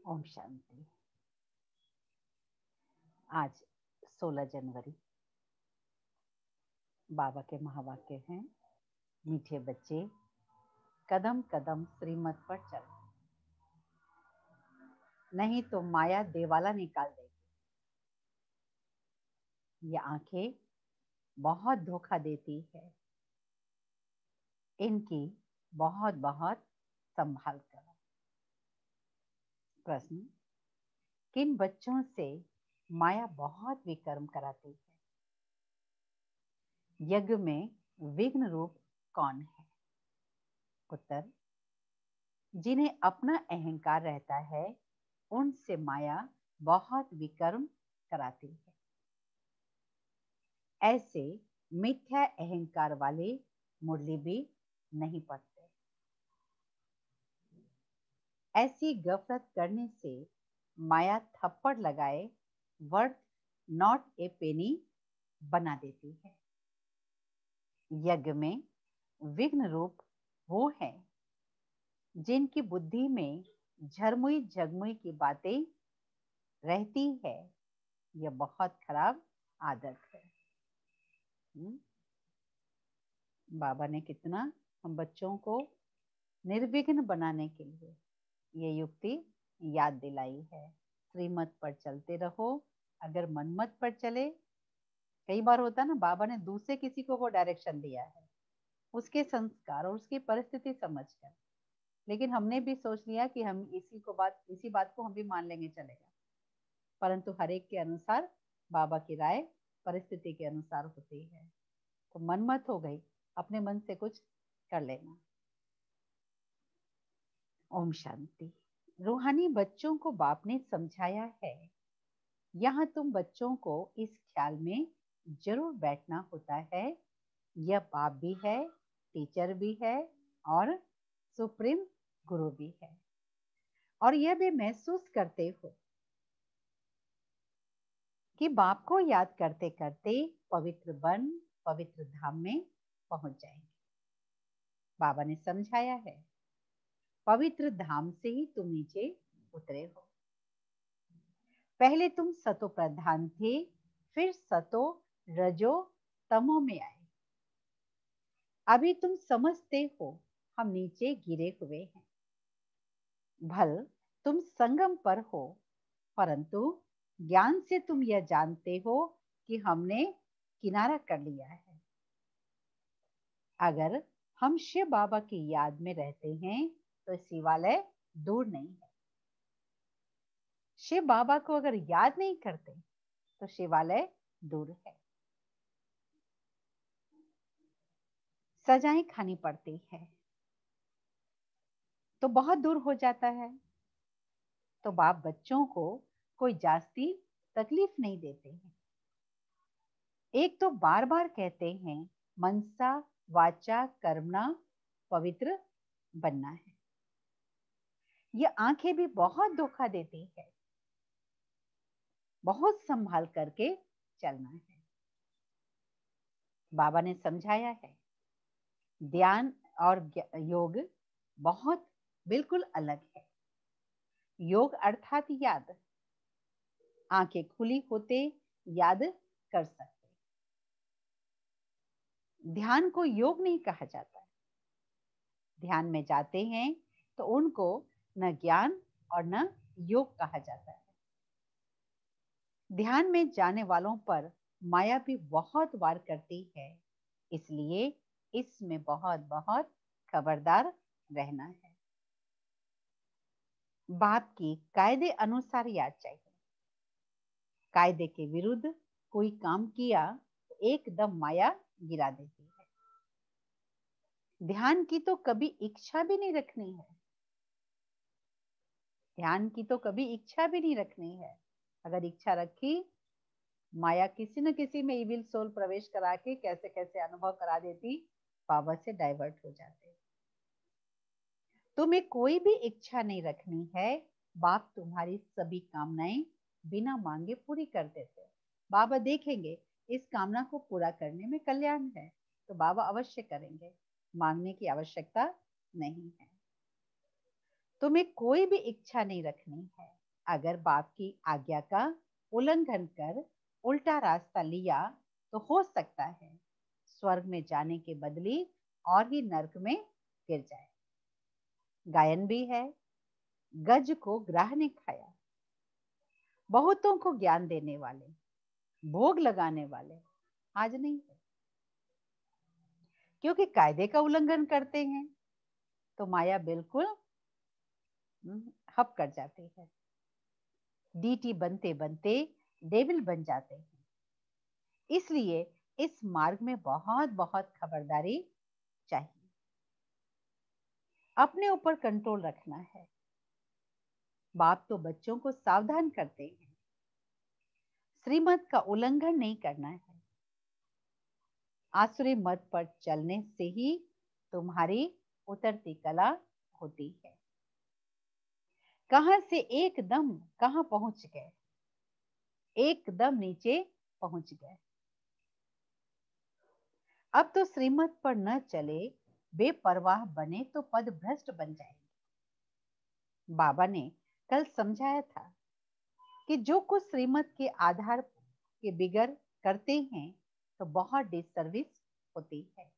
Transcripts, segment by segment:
ओम शांति। आज 16 जनवरी। बाबा के महावाक्य हैं, मीठे बच्चे कदम कदम श्रीमत पर चल, नहीं तो माया देवाला निकाल देगी। ये आंखें बहुत धोखा देती है, इनकी बहुत बहुत संभाल करो। प्रश्न, किन बच्चों से माया बहुत विकर्म कराती है? यज्ञ में विघ्न रूप कौन है? उत्तर, जिन्हें अपना अहंकार रहता है उनसे माया बहुत विकर्म कराती है। ऐसे मिथ्या अहंकार वाले मुरली भी नहीं पढ़ते। ऐसी गफलत करने से माया थप्पड़ लगाए वर्थ नॉट ए पेनी बना देती है। यज्ञ में विघ्न रूप वो है जिनकी बुद्धि में झरमुई झगमुई की बातें रहती है। यह बहुत खराब आदत है। बाबा ने कितना हम बच्चों को निर्विघ्न बनाने के लिए ये युक्ति याद दिलाई है। श्रीमत पर चलते रहो। अगर मनमत पर चले, कई बार होता है ना, बाबा ने दूसरे किसी को वो डायरेक्शन दिया है उसके संस्कार और उसकी परिस्थिति समझकर, लेकिन हमने भी सोच लिया कि हम इसी बात को हम भी मान लेंगे, चलेगा। परंतु हर एक के अनुसार बाबा की राय परिस्थिति के अनुसार होती है। तो मनमत हो गई, अपने मन से कुछ कर लेना। ओम शांति। रूहानी बच्चों को बाप ने समझाया है, यहाँ तुम बच्चों को इस ख्याल में जरूर बैठना होता है, यह बाप भी है, टीचर भी है और सुप्रीम गुरु भी है। और यह भी महसूस करते हो कि बाप को याद करते करते पवित्र बन पवित्र धाम में पहुंच जाएंगे। बाबा ने समझाया है, पवित्र धाम से ही तुम नीचे उतरे हो। पहले तुम सतो प्रधान थे, फिर सतो रजो तमो में आए। अभी तुम समझते हो हम नीचे गिरे हुए हैं। भल तुम संगम पर हो, परंतु ज्ञान से तुम यह जानते हो कि हमने किनारा कर लिया है। अगर हम शिव बाबा की याद में रहते हैं तो शिवालय दूर नहीं है। शिव बाबा को अगर याद नहीं करते तो शिवालय दूर है। सजाएं खानी पड़ती है तो बहुत दूर हो जाता है। तो बाप बच्चों को कोई जास्ती तकलीफ नहीं देते हैं। एक तो बार बार कहते हैं मनसा वाचा कर्मणा पवित्र बनना है। ये आंखें भी बहुत धोखा देती है, बहुत संभाल करके चलना है। बाबा ने समझाया है, ध्यान और योग बहुत बिल्कुल अलग है। योग अर्थात याद, आंखें खुली होते याद कर सकते। ध्यान को योग नहीं कहा जाता। ध्यान में जाते हैं तो उनको न ज्ञान और न योग कहा जाता है। ध्यान में जाने वालों पर माया भी बहुत वार करती है, इसलिए इसमें बहुत बहुत खबरदार रहना है। बाप की कायदे अनुसार याद चाहिए। कायदे के विरुद्ध कोई काम किया तो एकदम माया गिरा देती है। ध्यान की तो कभी इच्छा भी नहीं रखनी है। ध्यान की तो कभी इच्छा भी नहीं रखनी है। अगर इच्छा रखी, माया किसी न किसी में इविल सोल प्रवेश करा के कैसे कैसे अनुभव करा देती, बाबा से डाइवर्ट हो जाते। तुम्हें कोई भी इच्छा नहीं रखनी है, बाप तुम्हारी सभी कामनाएं बिना मांगे पूरी कर देते। बाबा देखेंगे इस कामना को पूरा करने में कल्याण है तो बाबा अवश्य करेंगे, मांगने की आवश्यकता नहीं है। तुम्हें कोई भी इच्छा नहीं रखनी है, अगर बाप की आज्ञा का उल्लंघन कर उल्टा रास्ता लिया तो हो सकता है स्वर्ग में जाने के बदले और ही नरक में गिर जाए। गायन भी है, गज को ग्राह ने खाया। बहुतों को ज्ञान देने वाले, भोग लगाने वाले आज नहीं है, क्योंकि कायदे का उल्लंघन करते हैं तो माया बिल्कुल हप कर जाती है। डीटी बनते बनते डेविल बन जाते हैं। इसलिए इस मार्ग में बहुत बहुत खबरदारी चाहिए। अपने ऊपर कंट्रोल रखना है। बाप तो बच्चों को सावधान करते हैं, श्रीमत का उल्लंघन नहीं करना है। आसुरी मत पर चलने से ही तुम्हारी उतरती कला होती है। कहां से एकदम कहां पहुंच गए, एकदम नीचे पहुंच गए। अब तो श्रीमत पर न चले, बेपरवाह बने तो पद भ्रष्ट बन जाएंगे। बाबा ने कल समझाया था कि जो कुछ श्रीमत के आधार के बिगड़ करते हैं तो बहुत डिसर्विस होती है।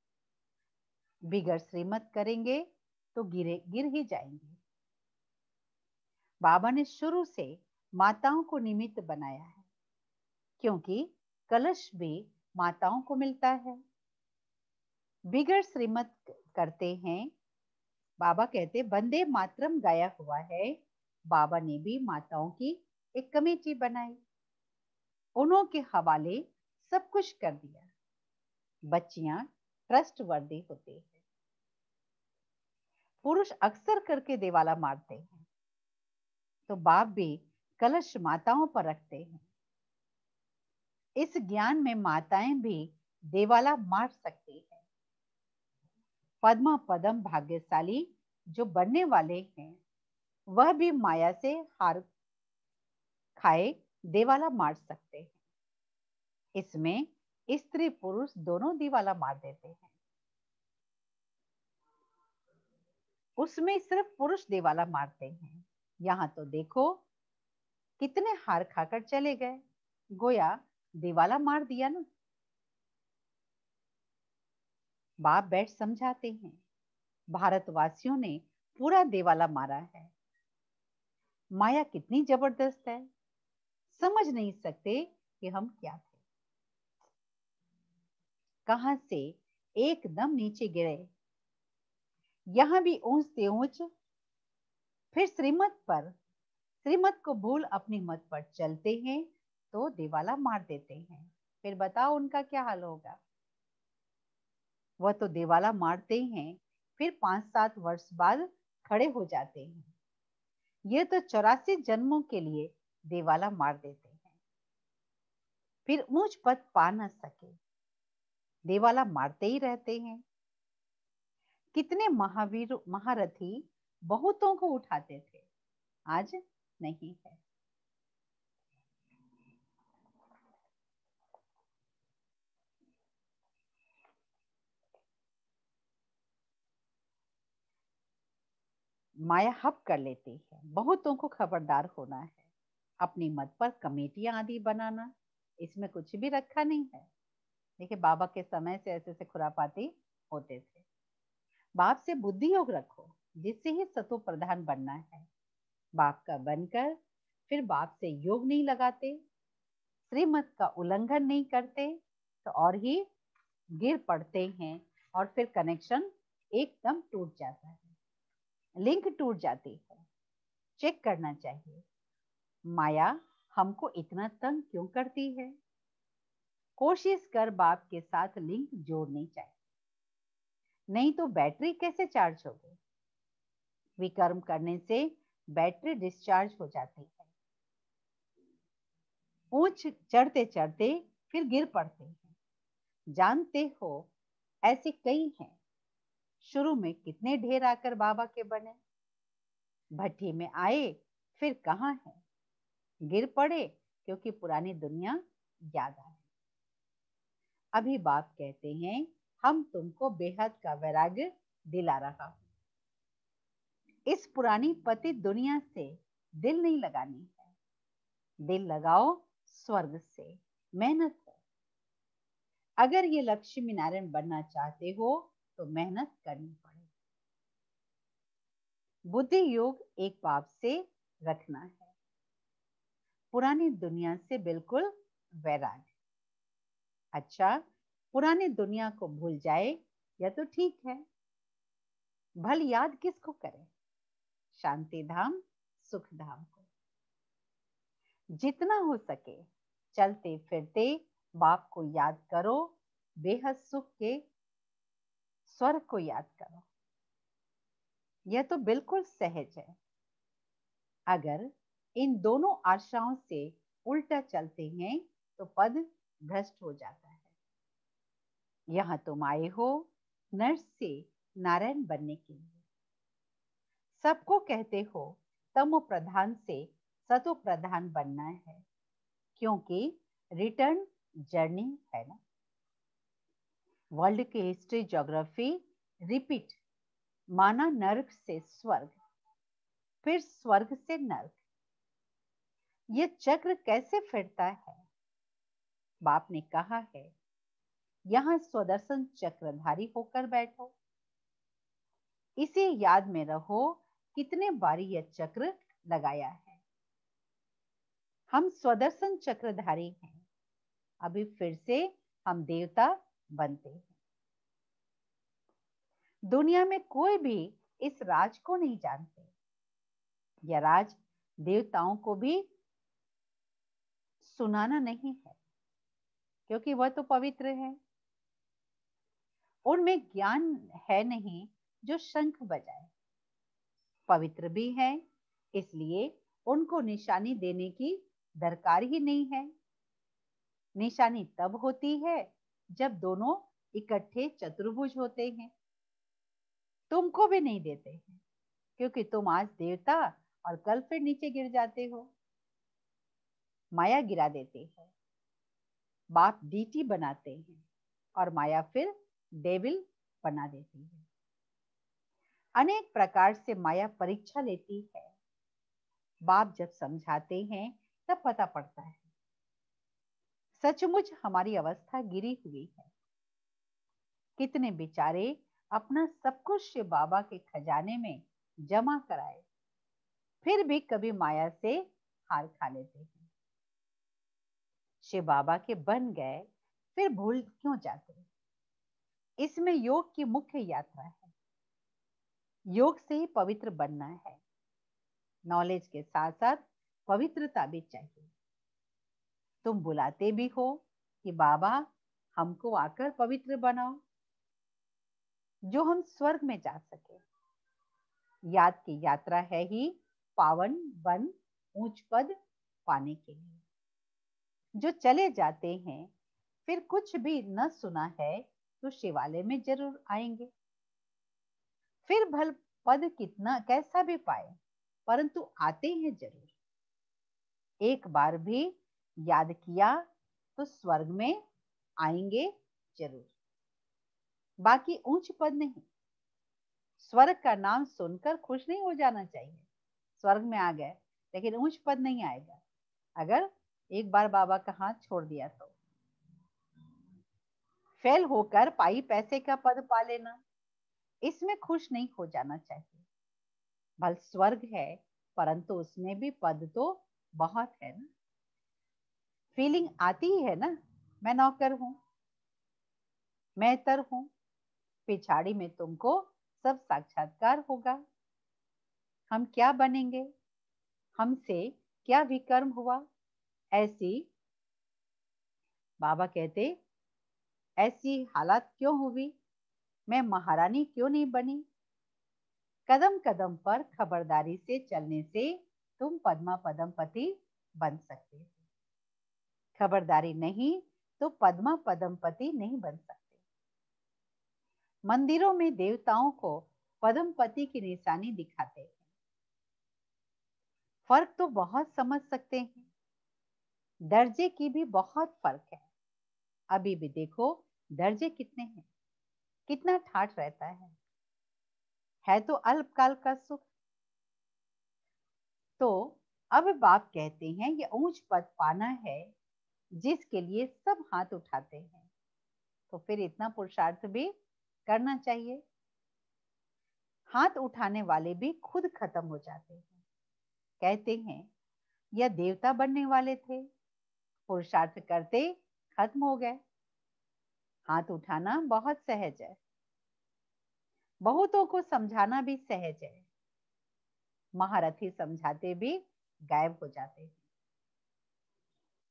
बिगड़ श्रीमत करेंगे तो गिर ही जाएंगे। बाबा ने शुरू से माताओं को निमित्त बनाया है, क्योंकि कलश भी माताओं को मिलता है। बिगड़ श्रीमत करते हैं। बाबा कहते वंदे मातरम गाया हुआ है। बाबा ने भी माताओं की एक कमेटी बनाई, उन्हों के हवाले सब कुछ कर दिया। बच्चियां ट्रस्ट वर्दी होती है। पुरुष अक्सर करके देवाला मारते हैं, तो बाप भी कलश माताओं पर रखते हैं। इस ज्ञान में माताएं भी देवाला मार सकती है। पद्मा पदम भाग्यशाली जो बनने वाले हैं वह भी माया से हार खाए देवाला मार सकते हैं। इसमें स्त्री पुरुष दोनों दिवाला मार देते हैं। उसमें सिर्फ पुरुष दिवाला मारते हैं। यहाँ तो देखो कितने हार खाकर चले गए, गोया दिवाला मार दिया ना। बाप बैठ समझाते हैं भारतवासियों ने पूरा दिवाला मारा है। माया कितनी जबरदस्त है, समझ नहीं सकते कि हम क्या थे, कहां से एकदम नीचे गिरे। यहां भी ऊंच से ऊंच, फिर श्रीमत को भूल अपनी मत पर चलते हैं तो दिवाला मार देते हैं। फिर बताओ उनका क्या हाल होगा। वह तो दिवाला मारते हैं, फिर 5-7 वर्ष बाद खड़े हो जाते हैं। ये तो 84 जन्मों के लिए दिवाला मार देते हैं, फिर ऊंच पद पा न सके, दिवाला मारते ही रहते हैं। कितने महावीर महारथी बहुतों को उठाते थे, आज नहीं है। माया हप कर लेती है। बहुतों को खबरदार होना है। अपनी मत पर कमेटियां आदि बनाना, इसमें कुछ भी रखा नहीं है। देखिए बाबा के समय से ऐसे ऐसे खुरापाती होते थे। बाप से बुद्धि योग रखो, जिससे ही सतो प्रधान बनना है। बाप का बनकर फिर बाप से योग नहीं लगाते, श्रीमत का उल्लंघन नहीं करते तो और ही गिर पड़ते हैं और फिर कनेक्शन एकदम टूट जाता है, लिंक टूट जाती है। चेक करना चाहिए माया हमको इतना तंग क्यों करती है। कोशिश कर बाप के साथ लिंक जोड़नी चाहिए, नहीं तो बैटरी कैसे चार्ज होगी। विकर्म करने से बैटरी डिस्चार्ज हो जाती है। ऊंच चढ़ते चढ़ते फिर गिर पड़ते हैं। जानते हो ऐसे कई हैं। शुरू में कितने ढेर आकर बाबा के बने, भट्टी में आए फिर कहाँ है, गिर पड़े क्योंकि पुरानी दुनिया याद आ गई। अभी बाप कहते हैं हम तुमको बेहद का वैराग्य दिला रहा हूं। इस पुरानी पतित दुनिया से दिल नहीं लगानी है। दिल लगाओ स्वर्ग से, मेहनत करो। अगर ये लक्ष्मी नारायण बनना चाहते हो तो मेहनत करनी पड़ेगी। बुद्धि योग एक बाप से रखना है, पुरानी दुनिया से बिल्कुल वैराग्य। अच्छा, पुरानी दुनिया को भूल जाए यह तो ठीक है, भल याद किसको करे? शांति धाम, सुख धाम को। जितना हो सके चलते फिरते बाप को याद करो, बेहद सुख के स्वर्ग को याद करो। यह तो बिल्कुल सहज है। अगर इन दोनों आशाओं से उल्टा चलते हैं तो पद भ्रष्ट हो जाता है। यहां तुम आए हो नर से नारायण बनने के लिए। सबको कहते हो तमो प्रधान से सतो प्रधान बनना है, क्योंकि रिटर्न जर्नी है ना। वर्ल्ड की हिस्ट्री, ज्योग्राफी रिपीट, माना नर्क से स्वर्ग, फिर स्वर्ग से नर्क। ये चक्र कैसे फिरता है? बाप ने कहा है यहां स्वदर्शन चक्रधारी होकर बैठो। इसे याद में रहो, कितने बारी यह चक्र लगाया है। हम स्वदर्शन चक्रधारी हैं, अभी फिर से हम देवता बनते हैं। दुनिया में कोई भी इस राज को नहीं जानते। यह राज देवताओं को भी सुनाना नहीं है, क्योंकि वह तो पवित्र है। उनमें ज्ञान है नहीं जो शंख बजाए। पवित्र भी है, इसलिए उनको निशानी देने की दरकार ही नहीं है। निशानी तब होती है जब दोनों इकट्ठे चतुर्भुज होते हैं। तुमको भी नहीं देते हैं, क्योंकि तुम आज देवता और कल फिर नीचे गिर जाते हो। माया गिरा देते हैं, बाप डीटी बनाते हैं और माया फिर डेविल बना देती है। अनेक प्रकार से माया परीक्षा लेती है। बाप जब समझाते हैं तब पता पड़ता है सचमुच हमारी अवस्था गिरी हुई है। कितने बेचारे अपना सब कुछ शिव बाबा के खजाने में जमा कराए, फिर भी कभी माया से हार खा लेते हैं। शिव बाबा के बन गए फिर भूल क्यों जाते? इसमें योग की मुख्य यात्रा है। योग से ही पवित्र बनना है। नॉलेज के साथ साथ पवित्रता भी चाहिए। तुम बुलाते भी हो कि बाबा हमको आकर पवित्र बनाओ, जो हम स्वर्ग में जा सके। याद की यात्रा है ही पावन बन ऊंच पद पाने के लिए। जो चले जाते हैं फिर कुछ भी न सुना है तो शिवालय में जरूर आएंगे। फिर भल पद कितना कैसा भी पाए, परंतु आते हैं जरूर। एक बार भी याद किया तो स्वर्ग में आएंगे जरूर। बाकी ऊंच पद नहीं। स्वर्ग का नाम सुनकर खुश नहीं हो जाना चाहिए। स्वर्ग में आ गए लेकिन ऊंच पद नहीं आएगा। अगर एक बार बाबा का हाथ छोड़ दिया तो फेल होकर पाई पैसे का पद पा लेना, इसमें खुश नहीं हो जाना चाहिए। भल स्वर्ग है परंतु उसमें भी पद तो बहुत है ना। फीलिंग आती ही है ना, मैं नौकर हूं, मैं तर हूं। पिछाड़ी में तुमको सब साक्षात्कार होगा। हम क्या बनेंगे, हमसे क्या विकर्म हुआ, ऐसी बाबा कहते ऐसी हालात क्यों हुई, मैं महारानी क्यों नहीं बनी। कदम कदम पर खबरदारी से चलने से तुम पद्मा पदमपति बन सकते हो। खबरदारी नहीं तो पद्मा पदमपति नहीं बन सकते। मंदिरों में देवताओं को पदमपति की निशानी दिखाते हैं। फर्क तो बहुत समझ सकते हैं, दर्जे की भी बहुत फर्क है। अभी भी देखो दर्जे कितने हैं, कितना ठाठ रहता है तो अल्पकाल का सुख। तो अब बाप कहते हैं ये ऊंच पद पाना है जिसके लिए सब हाथ उठाते हैं, तो फिर इतना पुरुषार्थ भी करना चाहिए। हाथ उठाने वाले भी खुद खत्म हो जाते हैं। कहते हैं यह देवता बनने वाले थे, पुरुषार्थ करते खत्म हो गए। हाथ उठाना बहुत सहज है, बहुतों को समझाना भी सहज है। महारथी समझाते भी गायब हो जाते हैं।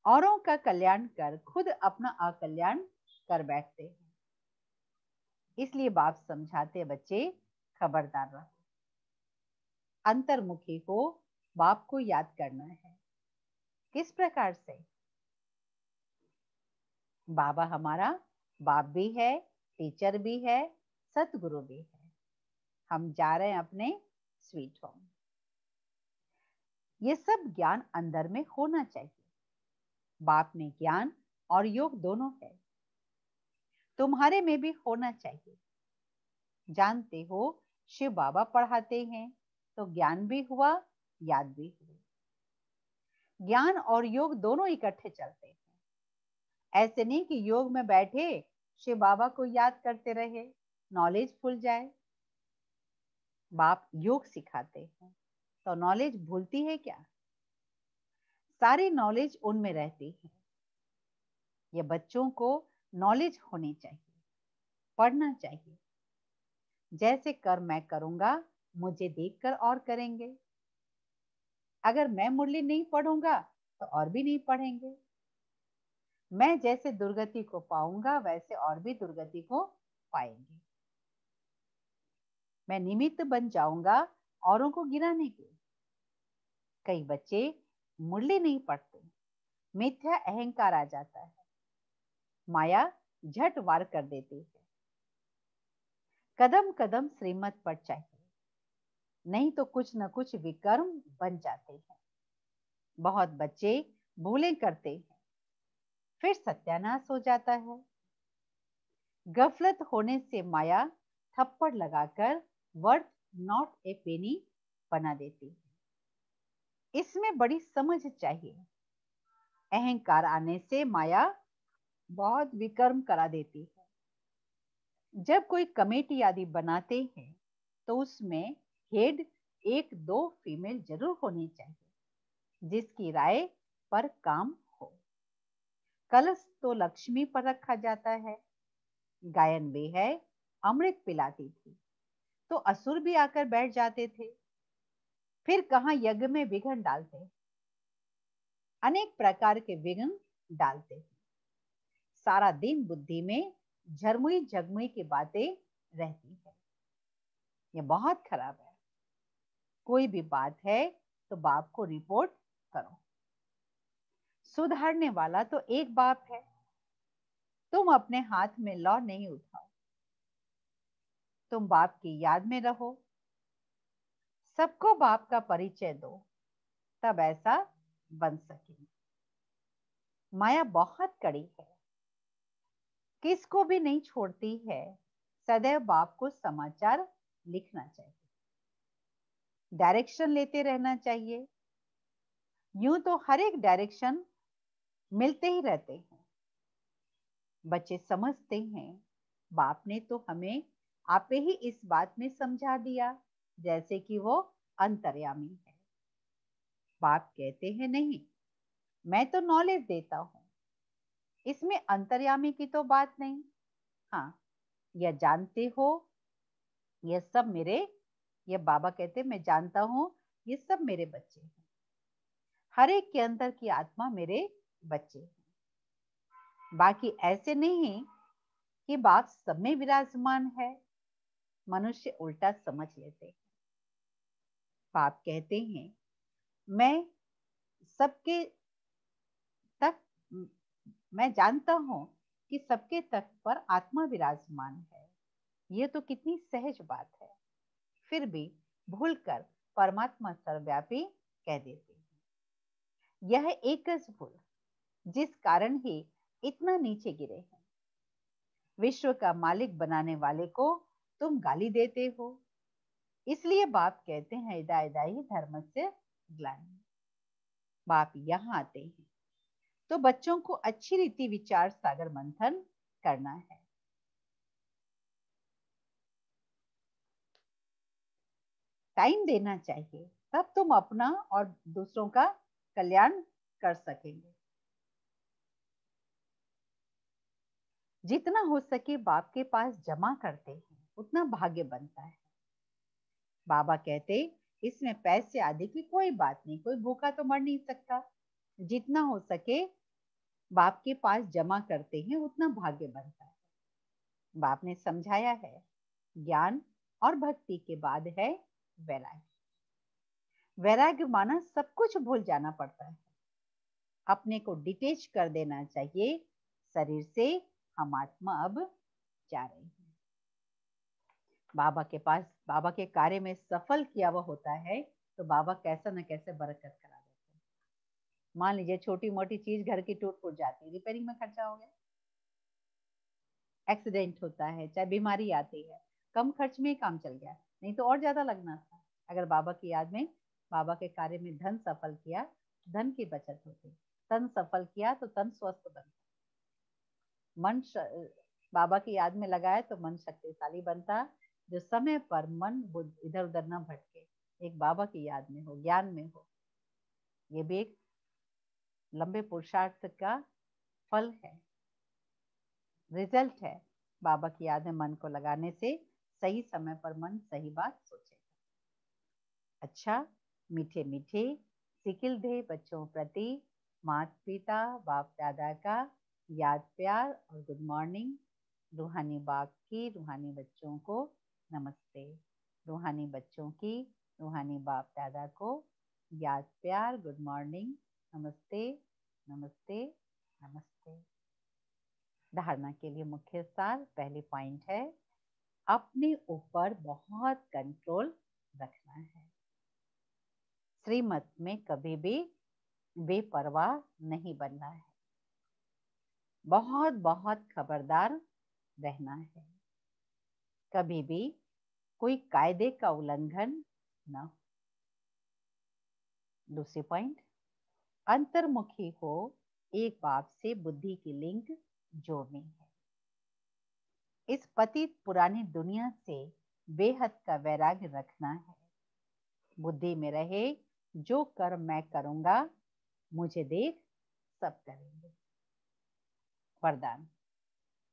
औरों का कल्याण कर खुद अपना अकल्याण कर बैठते हैं। इसलिए बाप समझाते बच्चे खबरदार रहो। अंतर्मुखी को बाप को याद करना है। किस प्रकार से? बाबा हमारा बाप भी है, टीचर भी है, सतगुरु भी है। हम जा रहे हैं अपने स्वीट होम। ये सब ज्ञान अंदर में होना चाहिए। बाप में ज्ञान और योग दोनों है, तुम्हारे में भी होना चाहिए। जानते हो शिव बाबा पढ़ाते हैं तो ज्ञान भी हुआ, याद भी हुई। ज्ञान और योग दोनों इकट्ठे चलते हैं। ऐसे नहीं कि योग में बैठे शिव बाबा को याद करते रहे, नॉलेज भूल जाए। बाप योग सिखाते हैं तो नॉलेज भूलती है क्या? सारी नॉलेज उनमें रहती है। ये बच्चों को नॉलेज होनी चाहिए, पढ़ना चाहिए। जैसे कर मैं करूंगा, मुझे देखकर और करेंगे। अगर मैं मुरली नहीं पढ़ूंगा तो और भी नहीं पढ़ेंगे। मैं जैसे दुर्गति को पाऊंगा वैसे और भी दुर्गति को पाएंगे। मैं निमित्त बन जाऊंगा औरों को गिराने के। कई बच्चे मुरली नहीं पढ़ते, मिथ्या अहंकार आ जाता है, माया झट वार कर देती है। कदम कदम श्रीमत पर चाहिए, नहीं तो कुछ न कुछ विकर्म बन जाते हैं। बहुत बच्चे भूलें करते हैं, फिर सत्यानाश हो जाता है। गफलत होने से माया थप्पड़ लगाकर वर्थ नॉट ए पेनी बना देती है। इसमें बड़ी समझ चाहिए। अहंकार आने से माया बहुत विकर्म करा देती है। जब कोई कमेटी आदि बनाते हैं तो उसमें हेड एक दो फीमेल जरूर होनी चाहिए जिसकी राय पर काम हो। कलश तो लक्ष्मी पर रखा जाता है। गायन भी है, अमृत पिलाती थी तो असुर भी आकर बैठ जाते थे। फिर कहां यज्ञ में विघ्न डालते, अनेक प्रकार के विघ्न डालते हैं। सारा दिन बुद्धि में झरमुई झगमुई की बातें रहती है। ये बहुत खराब है। कोई भी बात है तो बाप को रिपोर्ट करो। सुधारने वाला तो एक बाप है। तुम अपने हाथ में लौ नहीं उठाओ, तुम बाप की याद में रहो। सबको बाप का परिचय दो, तब ऐसा बन सके। माया बहुत कड़ी है, किसको भी नहीं छोड़ती है। सदैव बाप को समाचार लिखना चाहिए, डायरेक्शन लेते रहना चाहिए। यूं तो हर एक डायरेक्शन मिलते ही रहते हैं। बच्चे समझते हैं बाप ने तो हमें आपे ही इस बात में समझा दिया जैसे कि वो अंतर्यामी है। बाप कहते हैं नहीं, मैं तो नॉलेज देता हूं, इसमें अंतर्यामी की तो बात नहीं। हाँ, यह जानते हो ये सब मेरे, ये बाबा कहते मैं जानता हूं ये सब मेरे बच्चे हैं। हर एक के अंदर की आत्मा मेरे बच्चे हैं। बाकी ऐसे नहीं कि बाप सब में विराजमान है। मनुष्य उल्टा समझ लेते हैं। बाप कहते हैं मैं सबके तक, मैं जानता हूं कि सबके तक पर आत्मा विराजमान है। ये तो कितनी सहज बात है। फिर भी भूलकर परमात्मा सर्वव्यापी कह देते हैं। यह एकच भूल जिस कारण ही इतना नीचे गिरे हैं। विश्व का मालिक बनाने वाले को तुम गाली देते हो। इसलिए बाप कहते हैं इदा इदा ही धर्म से ग्लानि। बाप यहाँ आते हैं। तो बच्चों को अच्छी रीति विचार सागर मंथन करना है। टाइम देना चाहिए, तब तुम अपना और दूसरों का कल्याण कर सकेंगे। जितना हो सके बाप के पास जमा करते हैं, उतना भाग्य बनता है। बाबा कहते, इसमें पैसे आदि की कोई बात नहीं, कोई भूखा तो मर नहीं सकता। जितना हो सके बाप के पास जमा करते हैं, उतना भाग्य बनता है। बाप ने समझाया है, ज्ञान और भक्ति के बाद है वैराग्य। वैराग्य माना सब कुछ भूल जाना पड़ता है, अपने को डिटेच कर देना चाहिए शरीर से। हम आत्मा अब जा रही है। बाबा के पास, बाबा के कार्य में सफल किया हुआ होता है, तो बाबा कैसा न कैसे बरकत करा देते हैं। मान लीजिए छोटी मोटी चीज घर की टूट फूट जाती है, रिपेयरिंग में खर्चा हो गया, एक्सीडेंट होता है, चाहे बीमारी आती है, कम खर्च में ही काम चल गया, नहीं तो और ज्यादा लगना था। अगर बाबा की याद में, बाबा के कार्य में धन सफल किया, धन की बचत होती। तन सफल किया तो तन स्वस्थ बनता। मन बाबा की याद में लगाए तो मन शक्तिशाली बनता, जो समय पर मन बुद्ध इधर उधर न भटके, एक बाबा की याद में हो, ज्ञान में हो। ये भी एक लंबे पुरुषार्थ का फल है, रिजल्ट है। बाबा की याद में मन को लगाने से सही समय पर मन सही बात सोचेगा। अच्छा, मीठे मीठे सिकिल दे बच्चों प्रति माता पिता बाप दादा का याद प्यार और गुड मॉर्निंग। रूहानी बाप की रूहानी बच्चों को नमस्ते। रूहानी बच्चों की रूहानी बाप दादा को याद प्यार गुड मॉर्निंग, नमस्ते नमस्ते नमस्ते। धारणा के लिए मुख्य सार, पहली पॉइंट है, अपने ऊपर बहुत कंट्रोल रखना है। श्रीमत में कभी भी बेपरवाह नहीं बनना है, बहुत बहुत खबरदार रहना है, कभी भी कोई कायदे का उल्लंघन न हो। दूसरी पॉइंट, अंतर्मुखी हो, एक बाप से बुद्धि की लिंक जोड़नी है। इस पतित पुरानी दुनिया से बेहद का वैराग्य रखना है। बुद्धि में रहे, जो कर्म मैं करूंगा मुझे देख सब करेंगे। वरदान,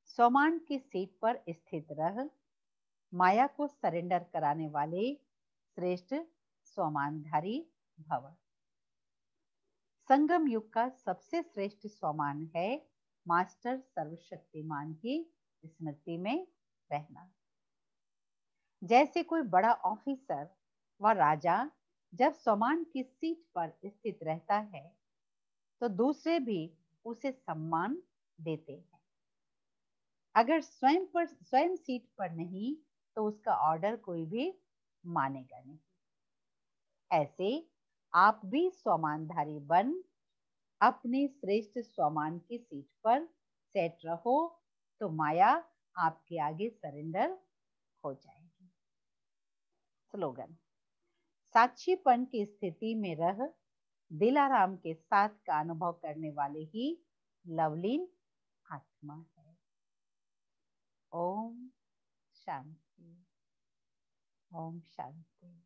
सोमान की सीट पर स्थित रह, माया को सरेंडर कराने वाले श्रेष्ठ स्वमानधारी भव। संगम युग का सबसे श्रेष्ठ स्वमान है मास्टर सर्वशक्तिमान की स्मृति में रहना। जैसे कोई बड़ा ऑफिसर व राजा जब स्वमान की सीट पर स्थित रहता है, तो दूसरे भी उसे सम्मान देते हैं। अगर स्वयं सीट पर नहीं, तो उसका ऑर्डर कोई भी मानेगा नहीं। ऐसे आप भी स्वमानधारी बन अपने श्रेष्ठ स्वमान की सीट पर सेट रहो, तो माया आपके आगे सरेंडर हो जाएगी। स्लोगन, साक्षीपन की स्थिति में रह दिलाराम के साथ का अनुभव करने वाले ही लवलीन आत्मा है। ओम शांति, ओम शांति।